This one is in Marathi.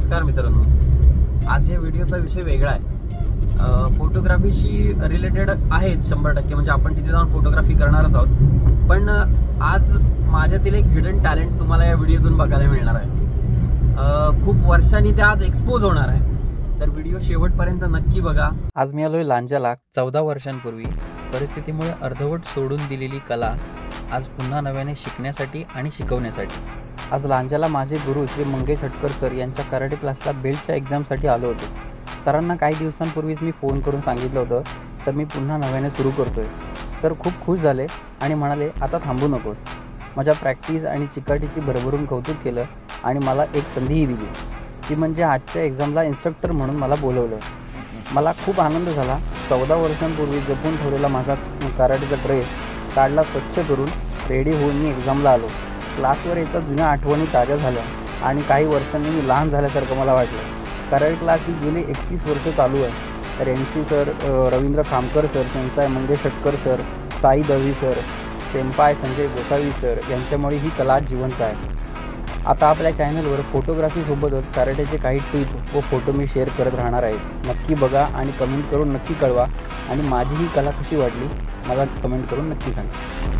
नमस्कार मित्रांनो, आज या व्हिडिओचा विषय वेगळा आहे. फोटोग्राफीशी रिलेटेड आहेच 100%. म्हणजे आपण तिथे जाऊन फोटोग्राफी करणारच आहोत. पण आज माझ्यातील एक हिडन टॅलेंट तुम्हाला या व्हिडिओतून बघायला मिळणार आहे. खूप वर्षांनी ते आज एक्सपोज होणार आहे. तर व्हिडिओ शेवटपर्यंत नक्की बघा. आज मी आलोय लांजाला. 14 वर्षांपूर्वी परिस्थितीमुळे अर्धवट सोडून दिलेली कला आज पुन्हा नव्याने शिकण्यासाठी आणि शिकवण्यासाठी. आज लांजाला माझे गुरु श्री मंगेश हटकर सर यांच्या कराटे क्लासला बेल्टच्या एक्झामसाठी आलो होतो. सरांना काही दिवसांपूर्वीच मी फोन करून सांगितलं होतं, सर मी पुन्हा नव्याने सुरू करतोय. सर खूप खुश झाले आणि म्हणाले, आता थांबू नकोस. माझ्या प्रॅक्टिस आणि चिकाटीची भरभरून कौतुक केलं आणि मला एक संधीही दिली. ती म्हणजे आजच्या एक्झामला इन्स्ट्रक्टर म्हणून मला बोलवलं. मला खूप आनंद झाला. 14 वर्षांपूर्वी जपून ठेवलेला माझा कराटेचा ड्रेस काढला, स्वच्छ करून रेडी होऊन मी एक्झामला आलो. क्लासवर येता जुन्या आठवणी ताज्या झाल्या आणि काही वर्षांनी मी लहान झाल्यासारखं मला वाटलं. कराटे क्लास ही गेली 31 वर्ष चालू आहे. रेन्सी sir, Ravindra Khamkar sir, sensei Mangesh Hatkar sir, Sai Dalvi sir, सेम्पाय संजय गोसावी सर यांच्यामुळे ही कला जिवंत आहे. आता आपल्या चॅनलवर फोटोग्राफीसोबतच कराटेचे काही टिप व फोटो मी शेअर करत राहणार आहे. नक्की बघा आणि कमेंट करून नक्की कळवा. आणि माझी ही कला कशी वाटली मला कमेंट करून नक्की सांगा.